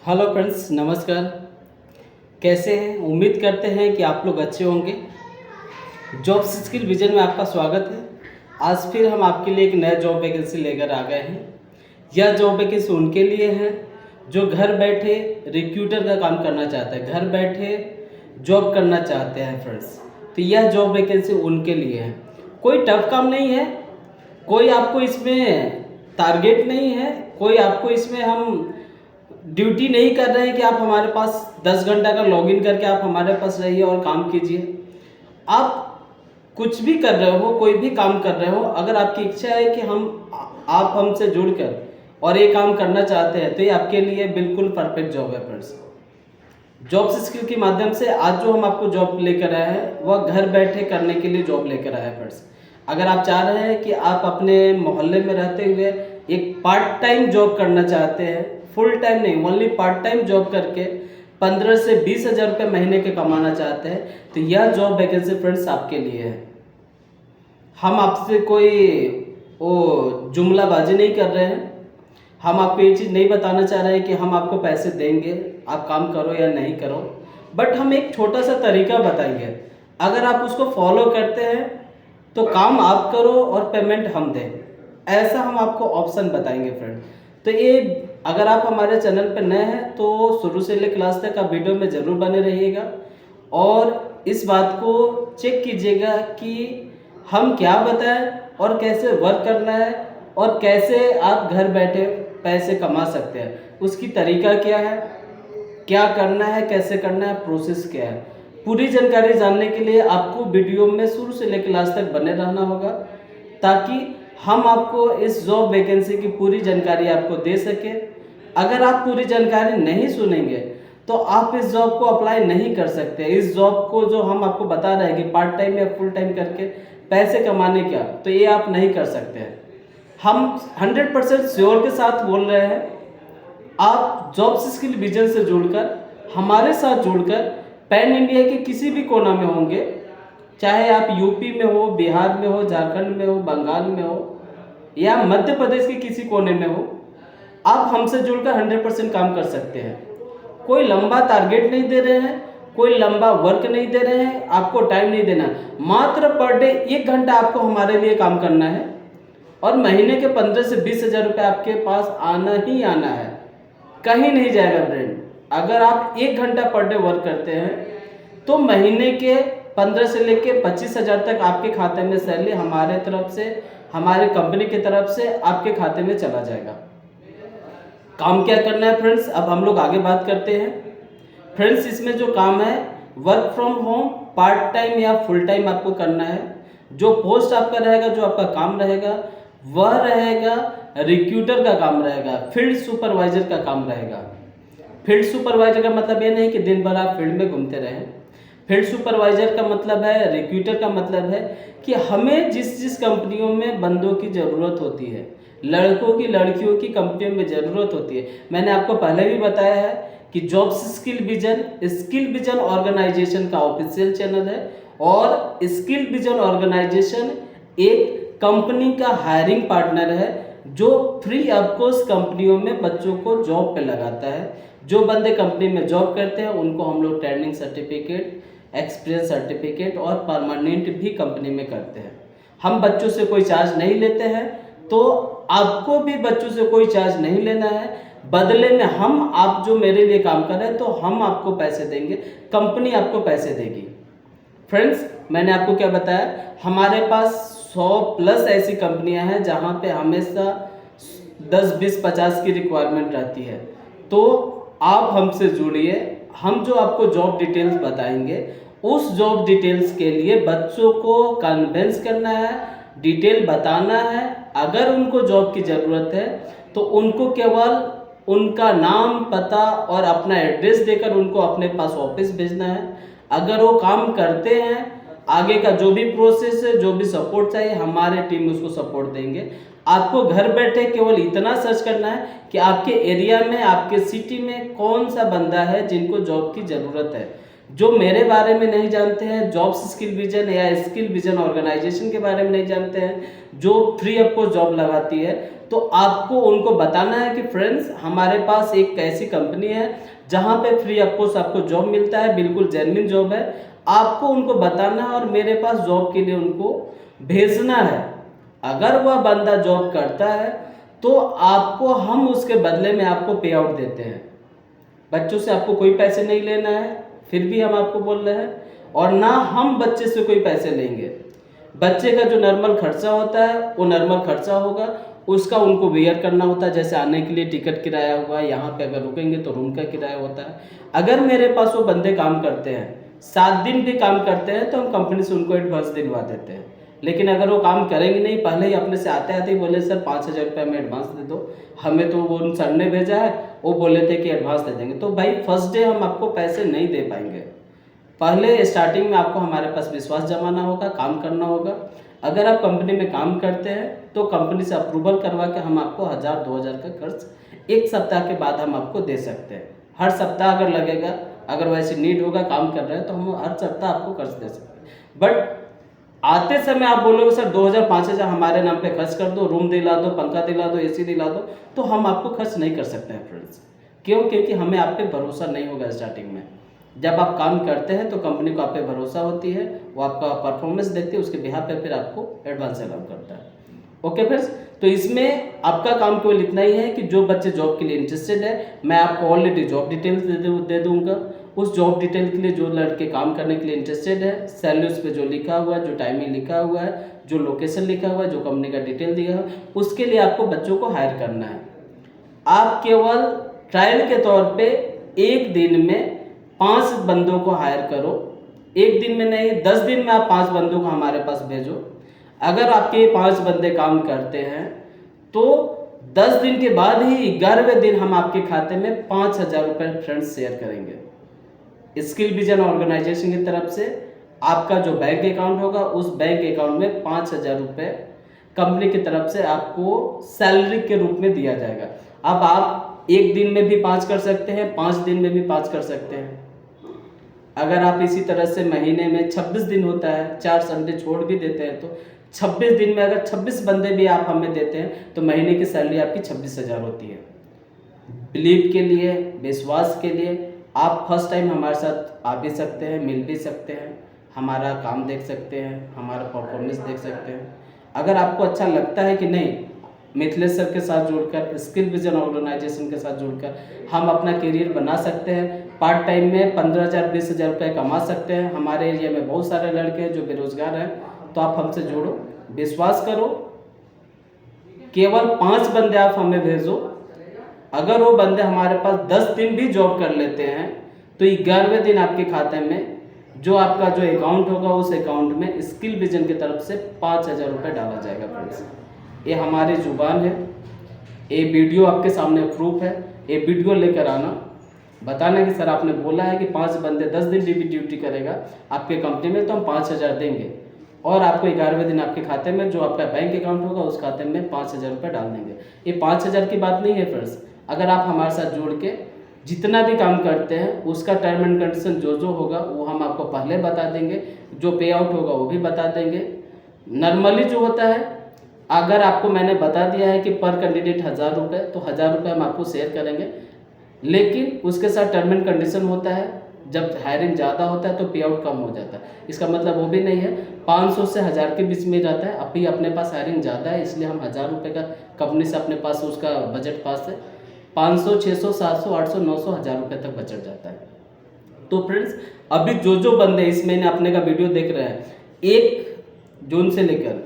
Hello friends, नमस्कार। कैसे हैं? उम्मीद करते हैं कि आप लोग अच्छे होंगे। जॉब स्किल विजन में आपका स्वागत है। आज फिर हम आपके लिए एक नया जॉब वैकेंसी लेकर आ गए हैं। यह जॉब वैकेंसी उनके लिए है जो घर बैठे रिक्रूटर का काम करना चाहते हैं, घर बैठे जॉब करना चाहते हैं फ्रेंड्स। तो यह जॉब वैकेंसी उनके लिए है। कोई टफ काम नहीं है, कोई आपको इसमें टारगेट नहीं है, कोई आपको इसमें हम ड्यूटी नहीं कर रहे हैं कि आप हमारे पास 10 घंटा का लॉगिन करके आप हमारे पास रहिए और काम कीजिए। आप कुछ भी कर रहे हो, कोई भी काम कर रहे हो, अगर आपकी इच्छा है कि आप हमसे जुड़कर और ये काम करना चाहते हैं तो ये आपके लिए बिल्कुल परफेक्ट जॉब है फ्रेंड्स। जॉब स्किल के माध्यम से आज जो हम आपको जॉब लेकर आए हैं वह घर बैठे करने के लिए जॉब लेकर आए हैं फ्रेंड्स। अगर आप चाह रहे हैं कि आप अपने मोहल्ले में रहते हुए एक पार्ट टाइम जॉब करना चाहते हैं, फुल टाइम नहीं, ओनली पार्ट टाइम जॉब करके 15 से 20 हज़ार रुपये महीने के कमाना चाहते हैं तो यह जॉब वैकेंसी फ्रेंड्स आपके लिए है। हम आपसे कोई वो जुमलाबाजी नहीं कर रहे हैं, हम आपको ये चीज़ नहीं बताना चाह रहे हैं कि हम आपको पैसे देंगे, आप काम करो या नहीं करो, बट हम एक छोटा सा तरीका बताएंगे। अगर आप उसको फॉलो करते हैं तो काम आप करो और पेमेंट हम दें, ऐसा हम आपको ऑप्शन बताएंगे फ्रेंड। तो ये अगर आप हमारे चैनल पर नए हैं तो शुरू से लेकर लास्ट तक आप वीडियो में ज़रूर बने रहिएगा और इस बात को चेक कीजिएगा कि हम क्या बताएं और कैसे वर्क करना है और कैसे आप घर बैठे पैसे कमा सकते हैं, उसकी तरीका क्या है, क्या करना है, कैसे करना है, प्रोसेस क्या है। पूरी जानकारी जानने के लिए आपको वीडियो में शुरू से लेकर लास्ट तक बने रहना होगा ताकि हम आपको इस जॉब वैकेंसी की पूरी जानकारी आपको दे सके। अगर आप पूरी जानकारी नहीं सुनेंगे तो आप इस जॉब को अप्लाई नहीं कर सकते। इस जॉब को जो हम आपको बता रहे हैं कि पार्ट टाइम या फुल टाइम करके पैसे कमाने का, तो ये आप नहीं कर सकते हैं। हम 100% श्योर के साथ बोल रहे हैं, आप जॉब स्किल विजन से जुड़कर हमारे साथ जुड़कर पैन इंडिया के किसी भी कोना में होंगे, चाहे आप यूपी में हो, बिहार में हो, झारखंड में हो, बंगाल में हो या मध्य प्रदेश के किसी कोने में हो, आप हमसे जुड़कर 100% काम कर सकते हैं। कोई लंबा टारगेट नहीं दे रहे हैं, कोई लंबा वर्क नहीं दे रहे हैं, आपको टाइम नहीं देना, मात्र पर डे 1 घंटा आपको हमारे लिए काम करना है और महीने के 15 से 20 हज़ार रुपये आपके पास आना ही आना है, कहीं नहीं जाएगा फ्रेंड। अगर आप 1 घंटा पर डे वर्क करते हैं तो महीने के 15 से लेकर 25 हज़ार तक आपके खाते में सैलरी हमारे तरफ से, हमारे कंपनी की तरफ से आपके खाते में चला जाएगा। काम क्या करना है फ्रेंड्स, अब हम लोग आगे बात करते हैं। फ्रेंड्स, इसमें जो काम है work from home, part time या फुल टाइम आपको करना है। जो पोस्ट आपका रहेगा, जो आपका काम रहेगा वह रहेगा रिक्रूटर का काम रहेगा, फील्ड सुपरवाइजर का काम रहेगा। फील्ड सुपरवाइजर का मतलब ये नहीं कि दिन भर आप फील्ड में घूमते रहें। फील्ड सुपरवाइजर का मतलब है, रिक्रूटर का मतलब है कि हमें जिस जिस कंपनियों में बंदों की ज़रूरत होती है, लड़कों की लड़कियों की कंपनियों में ज़रूरत होती है। मैंने आपको पहले भी बताया है कि जॉब स्किल विजन ऑर्गेनाइजेशन का ऑफिशियल चैनल है और स्किल विजन ऑर्गेनाइजेशन एक कंपनी का हायरिंग पार्टनर है जो फ्री ऑफ कोर्स कंपनियों में बच्चों को जॉब पे लगाता है। जो बंदे कंपनी में जॉब करते हैं उनको हम लोग ट्रेनिंग सर्टिफिकेट, एक्सपीरियंस सर्टिफिकेट और परमानेंट भी कंपनी में करते हैं। हम बच्चों से कोई चार्ज नहीं लेते हैं, तो आपको भी बच्चों से कोई चार्ज नहीं लेना है। बदले में आप जो मेरे लिए काम कर रहे हैं तो हम आपको पैसे देंगे, कंपनी आपको पैसे देगी। फ्रेंड्स, मैंने आपको क्या बताया, हमारे पास 100+ ऐसी कंपनियां हैं जहां पे हमेशा 10, 20, 50 की रिक्वायरमेंट रहती है। तो आप हमसे जुड़िए, हम जो आपको जॉब डिटेल्स बताएंगे उस जॉब डिटेल्स के लिए बच्चों को कन्विंस करना है, डिटेल बताना है। अगर उनको जॉब की ज़रूरत है तो उनको केवल उनका नाम, पता और अपना एड्रेस देकर उनको अपने पास ऑफिस भेजना है। अगर वो काम करते हैं, आगे का जो भी प्रोसेस है, जो भी सपोर्ट चाहिए, हमारे टीम उसको सपोर्ट देंगे। आपको घर बैठे केवल इतना सर्च करना है कि आपके एरिया में, आपके सिटी में कौन सा बंदा है जिनको जॉब की ज़रूरत है। जो मेरे बारे में नहीं जानते हैं, जॉब्स स्किल विजन या स्किल विजन ऑर्गेनाइजेशन के बारे में नहीं जानते हैं, जो फ्री आपको जॉब लगाती है, तो आपको उनको बताना है कि फ्रेंड्स हमारे पास एक ऐसी कंपनी है जहाँ पे फ्री आपको जॉब मिलता है, बिल्कुल जेन्युइन जॉब है। आपको उनको बताना है और मेरे पास जॉब के लिए उनको भेजना है। अगर वह बंदा जॉब करता है तो आपको हम उसके बदले में आपको पे आउट देते हैं। बच्चों से आपको कोई पैसे नहीं लेना है, फिर भी हम आपको बोल रहे हैं, और ना हम बच्चे से कोई पैसे लेंगे। बच्चे का जो नॉर्मल खर्चा होता है वो नॉर्मल खर्चा होगा, उसका उनको वेयर करना होता है, जैसे आने के लिए टिकट किराया हुआ, यहाँ पे अगर रुकेंगे तो रूम का किराया होता है। अगर मेरे पास वो बंदे काम करते हैं, 7 दिन भी काम करते हैं, तो हम कंपनी से उनको एडवांस दिलवा देते हैं। लेकिन अगर वो काम करेंगे नहीं, पहले ही अपने से आते आते ही बोले सर 5,000 रुपये हमें एडवांस दे दो, हमें तो वो सर ने भेजा है, वो बोले थे कि एडवांस दे देंगे, तो भाई फर्स्ट डे हम आपको पैसे नहीं दे पाएंगे। पहले स्टार्टिंग में आपको हमारे पास विश्वास जमाना होगा, काम करना होगा। अगर आप कंपनी में काम करते हैं तो कंपनी से अप्रूवल करवा के हम आपको 1,000-2,000 का खर्च 1 सप्ताह के बाद हम आपको दे सकते हैं। हर सप्ताह अगर लगेगा, अगर वैसे नीड होगा, काम कर रहे हैं, तो हम हर सप्ताह आपको खर्च दे सकते हैं। बट आते समय आप बोलोगे सर 2,000-5,000 हमारे नाम पे खर्च कर दो, रूम दिला दो, पंखा दिला दो, एसी दिला दो, तो हम आपको खर्च नहीं कर सकते हैं फ्रेंड्स। क्यों? क्योंकि हमें आप पे भरोसा नहीं होगा स्टार्टिंग में। जब आप काम करते हैं तो कंपनी को आप पे भरोसा होती है, वो आपका परफॉर्मेंस देखती है, उसके बिहाफ पे फिर आपको एडवांस अलाउ करता है। ओके फ्रेंड्स, तो इसमें आपका काम केवल इतना ही है कि जो बच्चे जॉब के लिए इंटरेस्टेड है, मैं आपको ऑलरेडी जॉब डिटेल्स दे दूंगा। उस जॉब डिटेल के लिए जो लड़के काम करने के लिए इंटरेस्टेड है, सैलरी उस पर जो लिखा हुआ है, जो टाइमिंग लिखा हुआ है, जो लोकेशन लिखा हुआ है, जो कंपनी का डिटेल दिया है, उसके लिए आपको बच्चों को हायर करना है। आप केवल ट्रायल के तौर पे एक दिन में 5 बंदों को हायर करो। एक दिन में नहीं, 10 दिन में आप 5 बंदों को हमारे पास भेजो। अगर आपके 5 बंदे काम करते हैं तो 10 दिन के बाद ही 11वें दिन हम आपके खाते में 5,000 रुपये फ्रेंड्स शेयर करेंगे। स्किल विजन ऑर्गेनाइजेशन की तरफ से आपका जो बैंक अकाउंट होगा, उस बैंक अकाउंट में 5,000 रुपये कंपनी की तरफ से आपको सैलरी के रूप में दिया जाएगा। अब आप एक दिन में भी 5 कर सकते हैं, 5 दिन में भी 5 कर सकते हैं। अगर आप इसी तरह से महीने में 26 दिन होता है, 4 संडे छोड़ भी देते हैं, तो 26 दिन में अगर 26 बंदे भी आप हमें देते हैं तो महीने की सैलरी आपकी 26,000 होती है। बिलीव के लिए, विश्वास के लिए आप फर्स्ट टाइम हमारे साथ आ भी सकते हैं, मिल भी सकते हैं, हमारा काम देख सकते हैं, हमारा परफॉर्मेंस देख सकते हैं। अगर आपको अच्छा लगता है कि नहीं, मिथिलेश सर के साथ जुड़कर, स्किल विजन ऑर्गेनाइजेशन के साथ जुड़कर हम अपना करियर बना सकते हैं, पार्ट टाइम में 15,000-20,000 रुपये कमा सकते हैं। हमारे एरिया में बहुत सारे लड़के हैं जो बेरोजगार हैं, तो आप हमसे जुड़ो, विश्वास करो, केवल 5 बंदे आप हमें भेजो। अगर वो बंदे हमारे पास 10 दिन भी जॉब कर लेते हैं तो 11वें दिन आपके खाते में जो आपका जो अकाउंट होगा, उस अकाउंट में स्किल विजन की तरफ से 5,000 रुपये डाला जाएगा फ्रेंड्स। ये हमारी जुबान है, ये वीडियो आपके सामने प्रूफ है। ये वीडियो लेकर आना, बताना कि सर आपने बोला है कि 5 बंदे 10 दिन भी ड्यूटी करेगा आपके कंपनी में तो हम 5,000 देंगे, और आपको 11वें दिन आपके खाते में जो आपका बैंक अकाउंट होगा उस खाते में 5,000 रुपये डाल देंगे। ये 5,000 की बात नहीं है फ्रेंड्स। अगर आप हमारे साथ जुड़ के जितना भी काम करते हैं उसका टर्म एंड कंडीशन जो होगा वो हम आपको पहले बता देंगे, जो पे आउट होगा वो भी बता देंगे। नॉर्मली जो होता है, अगर आपको मैंने बता दिया है कि पर कैंडिडेट 1,000 रुपये, तो 1,000 रुपये हम आपको शेयर करेंगे, लेकिन उसके साथ टर्म एंड कंडीशन होता है। जब हायरिंग ज़्यादा होता है तो पे आउट कम हो जाता है। इसका मतलब वो भी नहीं है 500 से 1,000 के बीच में रहता है। अभी अपने पास हायरिंग ज़्यादा है, इसलिए हम 1,000 रुपये का कंपनी से अपने पास उसका बजट पास है। 500, 600, 700, 800, 900, 1,000 रुपये तक बचत जाता है। तो फ्रेंड्स, अभी जो बंदे इस महीने अपने का वीडियो देख रहे हैं, 1 जून से लेकर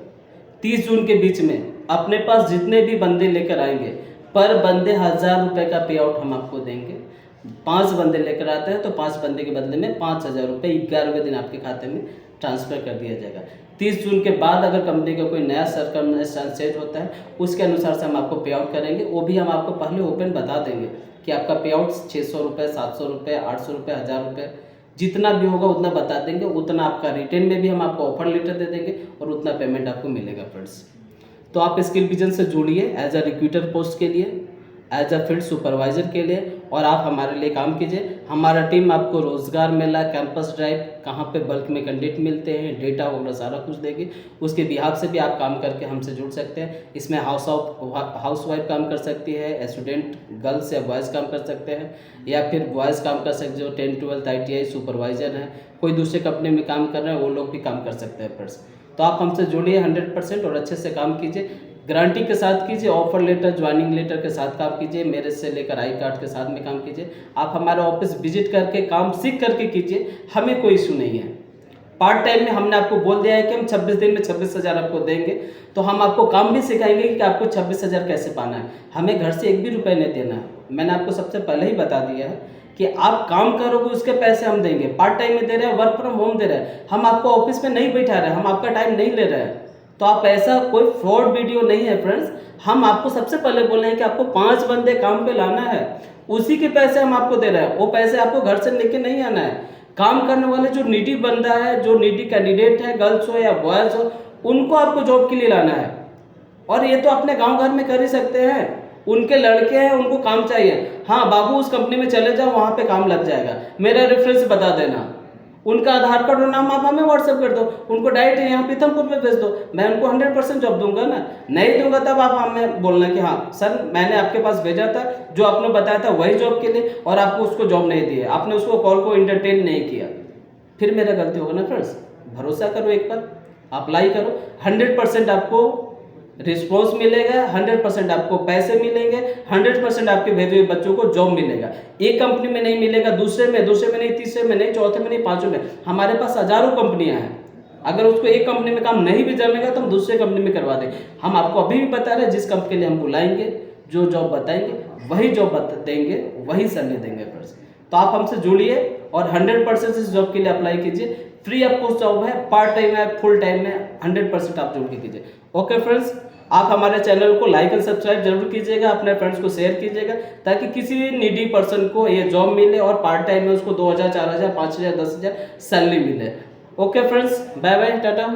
30 जून के बीच में अपने पास जितने भी बंदे लेकर आएंगे, पर बंदे 1,000 रुपये का पे आउट हम आपको देंगे। 5 बंदे लेकर आते हैं तो 5 बंदे के बदले में 5,000 रुपये 11वें दिन आपके खाते में ट्रांसफ़र कर दिया जाएगा। 30 जून के बाद अगर कंपनी का कोई नया सर्कमस्टेंस चेंज होता है, उसके अनुसार से हम आपको पे आउट करेंगे। वो भी हम आपको पहले ओपन बता देंगे कि आपका पे आउट 600 रुपये, 700 रुपये, 800 रुपये, 1,000 रुपये, जितना भी होगा उतना बता देंगे। उतना आपका रिटर्न में भी हम आपको ऑफर लेटर दे देंगे और उतना पेमेंट आपको मिलेगा फ्रेंड्स। तो आप स्किल विजन से जुड़िए एज अ रिक्रूटर पोस्ट के लिए। एज अ फील्ड सुपरवाइज़र के लिए, और आप हमारे लिए काम कीजिए। हमारा टीम आपको रोज़गार मेला, कैंपस ड्राइव, कहाँ पे बल्क में कैंडिडेट मिलते हैं, डेटा वगैरह सारा कुछ देगी। उसके बिहाफ से भी आप काम करके हमसे जुड़ सकते हैं। इसमें हाउस वाइफ काम कर सकती है, स्टूडेंट गर्ल्स या बॉयज़ काम कर सकते हैं, या फिर बॉयज़ काम कर सकते जो 10, 12 ITI सुपरवाइज़र हैं, कोई दूसरे कंपनी में काम कर रहे हैं, वो लोग भी काम कर सकते हैं फ्रेंड्स। तो आप हमसे जुड़िए 100% और अच्छे से काम कीजिए, गारंटी के साथ कीजिए, ऑफर लेटर, ज्वाइनिंग लेटर के साथ काम कीजिए, मेरे से लेकर आई कार्ड के साथ में काम कीजिए। आप हमारा ऑफिस विजिट करके काम सीख करके कीजिए, हमें कोई इशू नहीं है। पार्ट टाइम में हमने आपको बोल दिया है कि हम 26 दिन में 26,000 आपको देंगे, तो हम आपको काम भी सिखाएंगे कि आपको 26,000 कैसे पाना है। हमें घर से 1 भी रुपये नहीं देना है। मैंने आपको सबसे पहले ही बता दिया है कि आप काम करोगे उसके पैसे हम देंगे। पार्ट टाइम में दे रहे हैं, वर्क फ्रॉम होम दे रहे हैं, हम आपको ऑफिस में नहीं बैठा रहे हैं, हम आपका टाइम नहीं ले रहे हैं। तो आप ऐसा कोई फ्रॉड वीडियो नहीं है फ्रेंड्स। हम आपको सबसे पहले बोले हैं कि आपको 5 बंदे काम पे लाना है, उसी के पैसे हम आपको दे रहे हैं। वो पैसे आपको घर से लेके नहीं आना है। काम करने वाले जो नीडी बंदा है, जो नीडी कैंडिडेट है, गर्ल्स हो या बॉयज़ हो, उनको आपको जॉब के लिए लाना है। और ये तो अपने गांव घर में कर ही सकते हैं। उनके लड़के हैं, उनको काम चाहिए, हाँ बाबू उस कंपनी में चले जाओ, वहाँ पे काम लग जाएगा, मेरा रेफरेंस बता देना। उनका आधार कार्ड और नाम आप हमें व्हाट्सएप कर दो, उनको डायरेक्ट यहाँ पीथमपुर में भेज दो, मैं उनको 100% जॉब दूंगा ना। नहीं दूंगा तब आप हमें बोलना कि हाँ सर मैंने आपके पास भेजा था, जो आपने बताया था वही जॉब के लिए, और आपको उसको जॉब नहीं दी है, आपने उसको कॉल को इंटरटेन नहीं किया, फिर मेरा गलती होगा ना फ्रेंड्स। भरोसा करो, एक बार अप्लाई करो, 100% आपको रिस्पॉन्स मिलेगा, 100% आपको पैसे मिलेंगे, 100% आपके भेजे हुए बच्चों को जॉब मिलेगा। एक कंपनी में नहीं मिलेगा, दूसरे में नहीं, तीसरे में नहीं, चौथे में नहीं, पांचवें में। हमारे पास हजारों कंपनियां हैं। अगर उसको एक कंपनी में काम नहीं भी जमेगा तो हम दूसरे कंपनी में करवा देंगे। हम आपको अभी भी बता रहे हैं, जिस कंपनी के लिए हम बुलाएंगे, जो जॉब बताएंगे वही जॉब देंगे, वही सैलरी देंगे फ्रेंड्स। तो आप हमसे जुड़िए और 100% इस जॉब के लिए अप्लाई कीजिए। फ्री आपको जॉब है, पार्ट टाइम है, फुल टाइम में, 100% आप जुड़ के कीजिए। ओके फ्रेंड्स, आप हमारे चैनल को लाइक एंड सब्सक्राइब जरूर कीजिएगा, अपने फ्रेंड्स को शेयर कीजिएगा, ताकि किसी भी नीडी पर्सन को ये जॉब मिले और पार्ट टाइम में उसको 2,000, 4,000, 5,000, 10,000 सैलरी मिले। Okay friends, bye bye, Tata.